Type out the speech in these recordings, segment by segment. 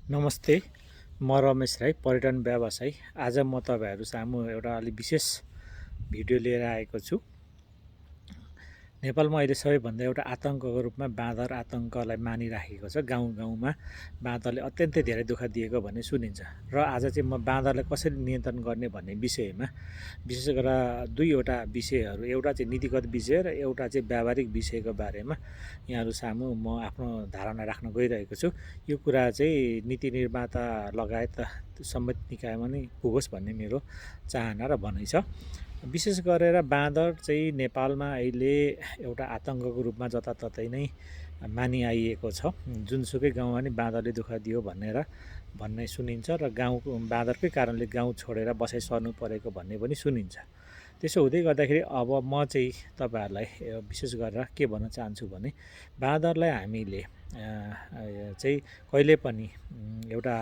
नमस्ते, म रमेश राई, पर्यटन व्यवसायी। आज म तपाईँहरू सामु एउटा अलि विशेष भिडियो लिएर आएको छु। नेपालमा अहिले सबैभन्दा एउटा आतङ्कको रूपमा बाँदर आतङ्कलाई मानिराखेको छ। गाउँ गाउँमा बाँदरले अत्यन्तै धेरै दुःख दिएको भन्ने सुनिन्छ। र आज चाहिँ म बाँदरलाई कसरी नियन्त्रण गर्ने भन्ने विषयमा विशेष गरेर दुईवटा विषयहरू, एउटा चाहिँ नीतिगत विषय र एउटा चाहिँ व्यावहारिक विषयको बारेमा यहाँहरू सामु म आफ्नो धारणा राख्न गइरहेको छु। यो कुरा चाहिँ नीति निर्माता लगायत सम्बन्धित निकायमा नै पुगोस् भन्ने मेरो चाहना र भनाइ छ। विशेष गरेर बाँदर चाहिँ नेपालमा अहिले एउटा आतङ्कको रूपमा जताततै नै मानिआइएको छ। जुनसुकै गाउँमा नि बाँदरले दुःख दियो भन्ने सुनिन्छ र गाउँको बाँदरकै कारणले गाउँ छोडेर बसाइ सर्नु परेको भन्ने पनि सुनिन्छ। त्यसो हुँदै गर्दाखेरि अब म चाहिँ तपाईँहरूलाई विशेष गरेर के भन्न चाहन्छु भने बाँदरलाई हामीले चाहिँ कहिले पनि एउटा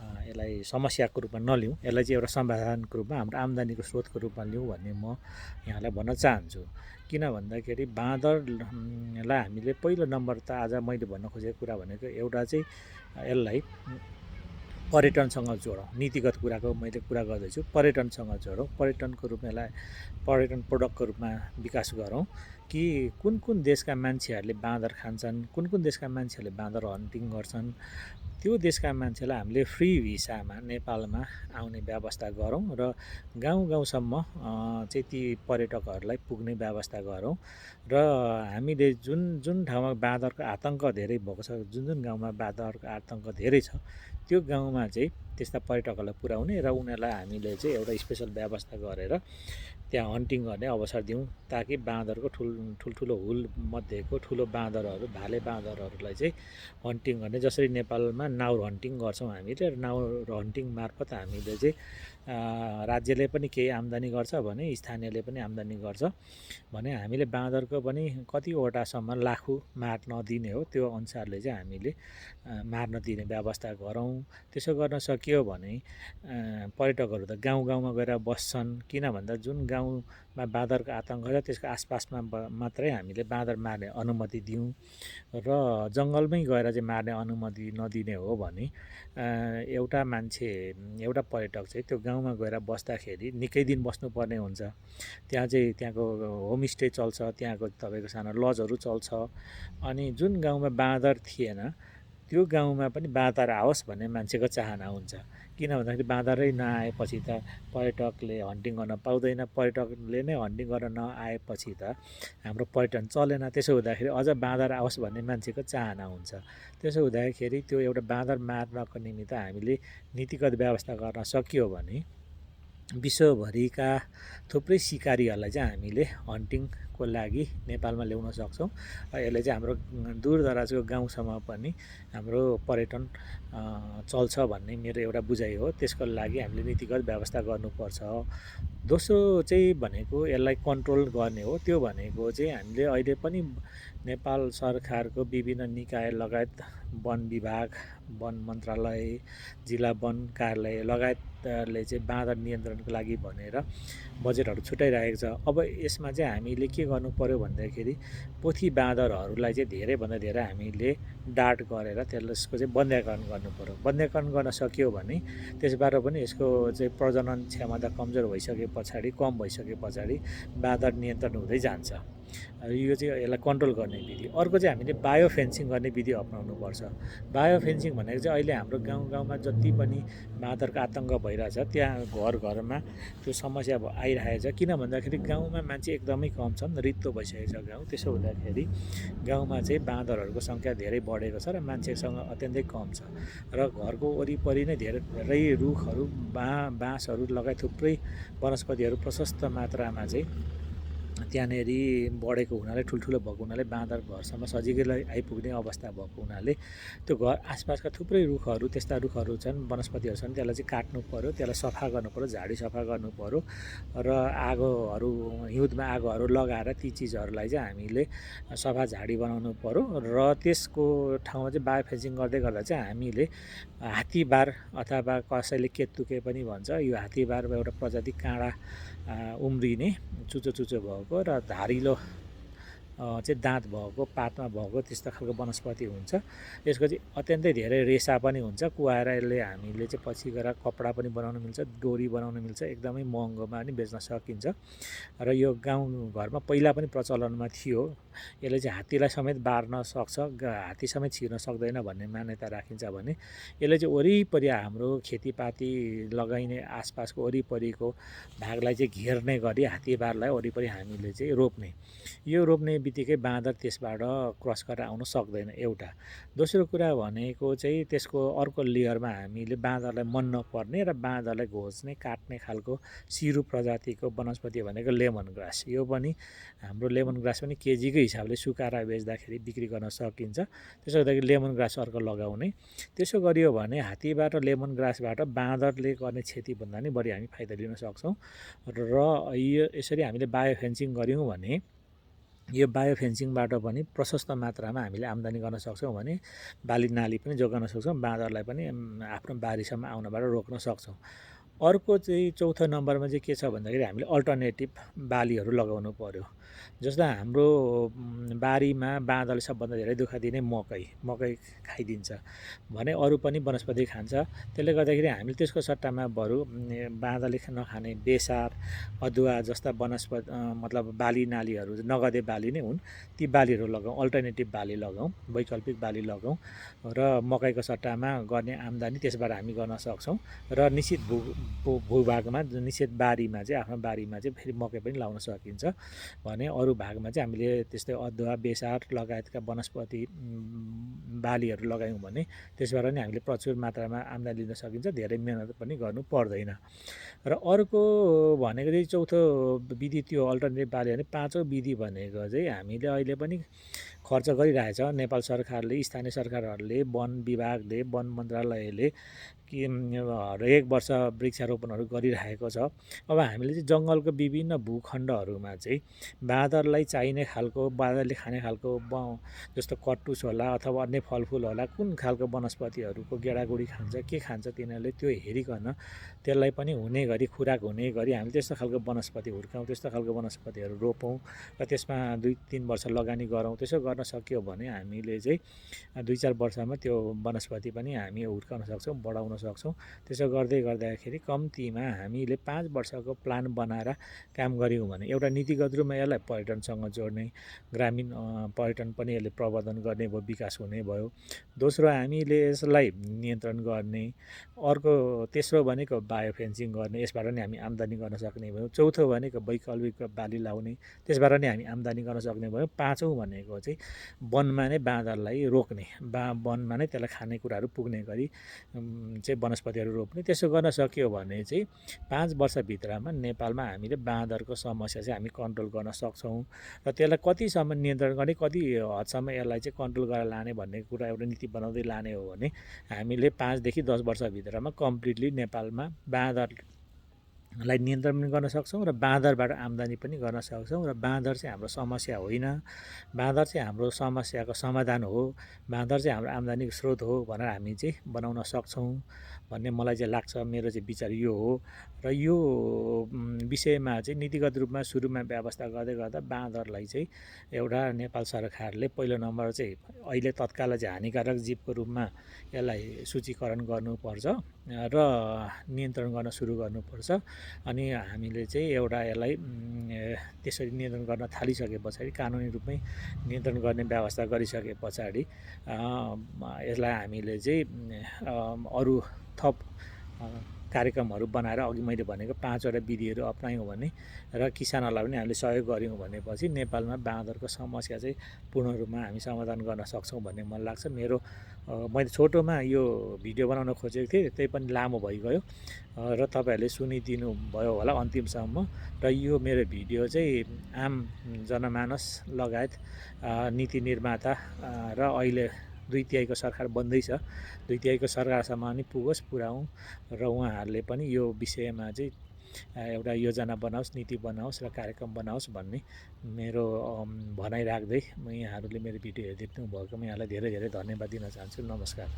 यसलाई समस्याको रूपमा नलिउँ, यसलाई चाहिँ एउटा समाधानको रूपमा हाम्रो आम्दानीको स्रोतको रूपमा लिउँ भन्ने म यहाँलाई भन्न चाहन्छु। किन भन्दाखेरि बाँदरलाई हामीले पहिलो नम्बर त आज मैले भन्न खोजेको कुरा भनेको एउटा चाहिँ यसलाई पर्यटनसँग जोडौँ। नीतिगत कुराको मैले कुरा गर्दैछु, पर्यटनसँग जोडौँ। पर्यटनको रूपमा यसलाई पर्यटन प्रोडक्टको रूपमा विकास गरौँ कि कुन कुन देशका मान्छेहरूले बाँदर खान्छन्, कुन कुन देशका मान्छेहरूले बाँदर हन्टिङ गर्छन्, त्यो देशका मान्छेलाई हामीले फ्री भिसामा नेपालमा आउने व्यवस्था गरौँ र गाउँ गाउँसम्म चाहिँ ती पर्यटकहरूलाई पुग्ने व्यवस्था गरौँ र हामीले जुन जुन ठाउँमा बाँदरको आतङ्क धेरै भएको छ, जुन जुन गाउँमा बाँदरको आतङ्क धेरै छ, त्यो गाउँमा चाहिँ त्यस्ता पर्यटकहरूलाई पुर्याउने र उनीहरूलाई हामीले चाहिँ एउटा स्पेसल व्यवस्था गरेर त्यहाँ हन्टिङ गर्ने अवसर दिउँ ताकि बाँदरको ठुल्ठुलो हुलमध्येको ठुलो बाँदरहरू, भाले बाँदरहरूलाई चाहिँ हन्टिङ गर्ने, जसरी नेपालमा नाउर हन्टिङ गर्छौँ हामीले, र नाउर हन्टिङ मार्फत हामीले चाहिँ राज्यले पनि केही आम्दानी गर्छ भने स्थानीयले पनि आम्दानी गर्छ भने हामीले बाँदरको पनि कतिवटासम्म लाखु मार नदिने हो, त्यो अनुसारले चाहिँ हामीले मार्न दिने व्यवस्था गरौँ। त्यसो गर्न सकियो भने पर्यटकहरू त गाउँ गाउँमा गएर बस्छन्। किन भन्दा जुन गाउँमा बाँदरको आतङ्क छ त्यसको आसपासमा मात्रै हामीले बाँदर मार्ने अनुमति दिउँ र जङ्गलमै गएर चाहिँ मार्ने अनुमति नदिने हो भने एउटा मान्छे, एउटा पर्यटक चाहिँ त्यो गाउँमा गएर बस्दाखेरि निकै दिन बस्नुपर्ने हुन्छ। त्यहाँ चाहिँ त्यहाँको होमस्टे चल्छ, त्यहाँको तपाईँको सानो लजहरू चल्छ। अनि जुन गाउँमा बाँदर थिएन त्यो गाउँमा पनि बाँदर आओस् भन्ने मान्छेको चाहना हुन्छ। किन भन्दाखेरि बाँदरै नआएपछि त पर्यटकले हन्टिङ गर्न पाउँदैन, पर्यटकले नै हन्टिङ गर्न नआएपछि त हाम्रो पर्यटन चलेन। त्यसो हुँदाखेरि अझ बाँदर आओस् भन्ने मान्छेको चाहना हुन्छ। त्यसो हुँदाखेरि त्यो एउटा बाँदर मार्नको निमित्त हामीले नीतिगत व्यवस्था गर्न सकियो भने विश्वभरिका थुप्रै सिकारीहरूलाई चाहिँ हामीले हन्टिङको लागि नेपालमा ल्याउन सक्छौँ र यसले चाहिँ हाम्रो दूरदराजको गाउँसम्म पनि हाम्रो पर्यटन चल्छ भन्ने मेरो एउटा बुझाइ हो। त्यसको लागि हामीले नीतिगत व्यवस्था गर्नुपर्छ। दोस्रो चाहिँ भनेको यसलाई कन्ट्रोल गर्ने हो। त्यो भनेको चाहिँ हामीले अहिले पनि नेपाल सरकारको विभिन्न निकाय लगायत वन विभाग, वन मन्त्रालय, जिल्ला वन कार्यालय लगायतले चाहिँ बाँदर नियन्त्रणको लागि भनेर बजेटहरू छुट्याइरहेको छ। अब यसमा चाहिँ हामीले के गर्नु पर्यो भन्दाखेरि पोथी बाँदरहरूलाई चाहिँ धेरैभन्दा धेरै हामीले डाँट गरेर त्यसको चाहिँ बन्ध्याकरण गर्नु पर्यो। बन्ध्याकरण गर्न सकियो भने त्यसबाट पनि यसको चाहिँ प्रजनन क्षमता कमजोर भइसके पछाडि, कम भइसके पछाडि बाँदर नियन्त्रण हुँदै जान्छ। यो चाहिँ यसलाई कन्ट्रोल गर्ने विधि। अर्को चाहिँ हामीले बायो फेन्सिङ गर्ने विधि अपनाउनुपर्छ। बायो फेन्सिङ भनेको चाहिँ अहिले हाम्रो गाउँ गाउँमा जति पनि बाँदरको आतङ्क भइरहेछ त्यहाँ घर घरमा त्यो समस्या आइरहेको छ। किन भन्दाखेरि गाउँमा मान्छे एकदमै कम छन्, रित्तो भइसकेको छ गाउँ। त्यसो हुँदाखेरि गाउँमा चाहिँ बाँदरहरूको सङ्ख्या धेरै बढेको छ र मान्छेसँग अत्यन्तै कम छ र घरको वरिपरि नै धेरै रुखहरू, बाँसहरू लगायत थुप्रै वनस्पतिहरू प्रशस्त मात्रामा चाहिँ त्यहाँनेरि बढेको हुनाले, ठुल्ठुलो भएको हुनाले बाँदर घरसम्म सजिलै आइपुग्ने अवस्था भएको हुनाले त्यो घर आसपासका थुप्रै रुखहरू, त्यस्ता रुखहरू छन्, वनस्पतिहरू छन्, त्यसलाई चाहिँ काट्नु पर्यो, त्यसलाई सफा गर्नु पर्यो, झाडी सफा गर्नु पर्यो र आगोहरू, हिउँदमा आगोहरू लगाएर ती चिजहरूलाई चाहिँ हामीले सफा झाडी बनाउनु पर्यो र त्यसको ठाउँमा चाहिँ बायो फेन्सिङ गर्दै गर्दा चाहिँ हामीले हात्तीबार अथवा कसैले केतुके पनि भन्छ, यो हात्तीबार एउटा प्रजाति काँडा उम्रिने चुचो चुचो भएको र धारिलो चाहिँ दाँत भएको, पातमा भएको त्यस्तो खालको वनस्पति हुन्छ। यसको चाहिँ अत्यन्तै धेरै रेसा पनि हुन्छ, कुहाएर यसले हामीले चाहिँ पछि गएर कपडा पनि बनाउन मिल्छ, डोरी बनाउन मिल्छ, एकदमै महँगोमा पनि बेच्न सकिन्छ। र यो गाउँघरमा पहिला पनि प्रचलनमा थियो। यसले चाहिँ हात्तीलाई समेत बार्न सक्छ, हात्ती समेत छिर्न सक्दैन भन्ने मान्यता राखिन्छ भने यसले चाहिँ वरिपरि हाम्रो खेतीपाती लगाइने आसपासको वरिपरिको भागलाई चाहिँ घेर्ने गरी हात्तीबारलाई वरिपरि हामीले चाहिँ रोप्ने। यो रोप्ने बित्तिकै बाँदर त्यसबाट क्रस गरेर आउन सक्दैन एउटा। दोस्रो कुरा भनेको चाहिँ त्यसको अर्को लेयरमा हामीले बाँदरलाई मन नपर्ने र बाँदरलाई घोच्ने काट्ने खालको सिरु प्रजातिको वनस्पति भनेको लेमन ग्रास। यो पनि हाम्रो लेमन ग्रास पनि केजीकै हिसाबले सुकाएर बेच्दाखेरि बिक्री गर्न सकिन्छ। त्यसो गर्दाखेरि लेमन ग्रास अर्को लगाउने। त्यसो गरियो भने हात्तीबाट लेमन ग्रासबाट बाँदरले गर्ने क्षतिभन्दा नि बढी हामी फाइदा लिन सक्छौँ। र यो यसरी हामीले बायो फेन्सिङ गऱ्यौँ भने यो बायो फेन्सिङबाट पनि प्रशस्त मात्रामा हामीले आम्दानी गर्न सक्छौँ भने बाली नाली पनि जोगाउन सक्छौँ, बाँदरलाई पनि आफ्नो बारीसम्म आउनबाट रोक्न सक्छौँ। अर्को चाहिँ चौथो नम्बरमा चाहिँ के छ भन्दाखेरि हामीले अल्टरनेटिभ बालीहरू लगाउनु पर्यो। जस्तो हाम्रो बारीमा बाँदरले सबभन्दा धेरै दुःख दिने मकै खाइदिन्छ भने अरू पनि वनस्पति खान्छ। त्यसले गर्दाखेरि हामीले त्यसको सट्टामा बरु बाँदरले नखाने बेसार, अदुवा जस्ता वनस्पति मतलब बाली नालीहरू नगदे बाली नै हुन्, ती बालीहरू लगाउँ, अल्टरनेटिभ बाली लगाउँ, वैकल्पिक बाली लगाउँ र मकैको सट्टामा गर्ने आम्दानी त्यसबाट हामी गर्न सक्छौँ। र निश्चित भूभागमा निश्चित बारीमा चाहिँ आफ्नो बारीमा चाहिँ फेरि मकै पनि लाउन सकिन्छ भने अरू भागमा चाहिँ हामीले त्यस्तै अदुवा, बेसार लगायतका वनस्पति बालीहरू लगायौँ भने त्यसबाट नि हामीले प्रचुर मात्रामा आम्दानी लिन सकिन्छ, धेरै मेहनत पनि गर्नु पर्दैन। र अर्को भनेको चाहिँ चौथो विधि त्यो अल्टरनेटिभ बाली भने पाँचौँ विधि भनेको चाहिँ हामीले अहिले पनि खर्च गरिरहेछ नेपाल सरकारले, स्थानीय सरकारहरूले, वन विभागले, वन मन्त्रालयले कि हरेक वर्ष वृक्षारोपणहरू गरिरहेको छ। अब हामीले चाहिँ जङ्गलको विभिन्न भूखण्डहरूमा चाहिँ बाँदरलाई चाहिने खालको, बाँदरले खाने खालको जस्तो कटुस होला अथवा अन्य फलफुल होला, कुन खालको वनस्पतिहरूको गेडागुडी खान्छ, के खान्छ तिनीहरूले त्यो हेरिकन त्यसलाई पनि हुने गरी, खुराक हुने गरी हामी त्यस्तो खालको वनस्पति हुर्काउँ, त्यस्तो खालको वनस्पतिहरू रोपौँ र त्यसमा 2-3 वर्ष लगानी गरौँ। त्यसो गर्न सक्यो भने हामीले चाहिँ 2-4 वर्षमा त्यो वनस्पति पनि हामी हुर्काउन सक्छौँ, बढाउन सक्छौँ। त्यसो गर्दै गर्दाखेरि कम्तीमा हामीले 5 वर्षको प्लान बनाएर काम गऱ्यौँ भने एउटा नीतिगत रूपमा यसलाई पर्यटनसँग जोड्ने, ग्रामीण पर्यटन पनि यसले प्रवर्धन गर्ने भयो, विकास हुने भयो। दोस्रो हामीले यसलाई नियन्त्रण गर्ने। अर्को तेस्रो भनेको बायो फेन्सिङ गर्ने, यसबाट नि हामी आम्दानी गर्न सक्ने भयो। चौथो भनेको वैकल्पिक बाली लाउने, त्यसबाट नि हामी आम्दानी गर्न सक्ने भयो। पाँचौँ भनेको चाहिँ वनमा नै बाँदरलाई रोक्ने, वनमा नै त्यसलाई खानेकुराहरू पुग्ने गरी चाहिँ वनस्पतिहरू रोप्ने। त्यसो गर्न सकियो भने चाहिँ 5 वर्षभित्रमा नेपालमा हामीले बाँदरको समस्या चाहिँ हामी कन्ट्रोल गर्न सक्छौँ। र त्यसलाई कतिसम्म नियन्त्रण गर्ने, कति हदसम्म यसलाई चाहिँ कन्ट्रोल गरेर लाने भन्ने कुरा एउटा नीति बनाउँदै लाने हो भने हामीले 5 देखि 10 वर्षभित्रमा कम्प्लिटली नेपालमा बाँदरलाई नियन्त्रण पनि गर्न सक्छौँ र बाँदरबाट आम्दानी पनि गर्न सक्छौँ। र बाँदर चाहिँ हाम्रो समस्या होइन, बाँदर चाहिँ हाम्रो समस्याको समाधान हो, बाँदर चाहिँ हाम्रो आम्दानीको स्रोत हो भनेर हामी चाहिँ बनाउन सक्छौँ भन्ने मलाई चाहिँ लाग्छ। मेरो चाहिँ विचार यो हो। र यो विषयमा चाहिँ नीतिगत रूपमा सुरुमा व्यवस्था गर्दै गर्दा बाँदरलाई चाहिँ एउटा नेपाल सरकारले पहिलो नम्बर चाहिँ अहिले तत्काल चाहिँ हानिकारक जीवको रूपमा यसलाई सूचीकरण गर्नुपर्छ र नियन्त्रण गर्न सुरु गर्नुपर्छ। अनि हामीले चाहिँ एउटा यसलाई त्यसरी नियन्त्रण गर्न थालिसके पछाडि, कानुनी रूपमै नियन्त्रण गर्ने व्यवस्था गरिसके पछाडि यसलाई हामीले चाहिँ अरू थप कार्यक्रमहरू बनाएर अघि मैले भनेको 5वटा विधिहरू अपनायौँ भने र किसानहरूलाई पनि हामीले सहयोग गऱ्यौँ भनेपछि नेपालमा बाँदरको समस्या चाहिँ पूर्ण रूपमा हामी समाधान गर्न सक्छौँ भन्ने मलाई लाग्छ। मेरो मैले छोटोमा यो भिडियो बनाउन खोजेको थिएँ, त्यही पनि लामो भइगयो र तपाईँहरूले सुनिदिनु भयो होला अन्तिमसम्म। र यो मेरो भिडियो चाहिँ आम जनमानस लगायत नीति निर्माता र अहिले 2/3 सरकार बन्दैछ, 2/3 सरकारसम्म नि पुऱ्याउँ र उहाँहरूले पनि यो विषयमा चाहिँ एउटा योजना बनाओस्, नीति बनाओस् र कार्यक्रम बनाओस् भन्ने मेरो भनाइ राख्दै म यहाँहरूले मेरो भिडियो हेरिदिनु भएकोमा यहाँलाई धेरै धेरै धन्यवाद दिन चाहन्छु। नमस्कार।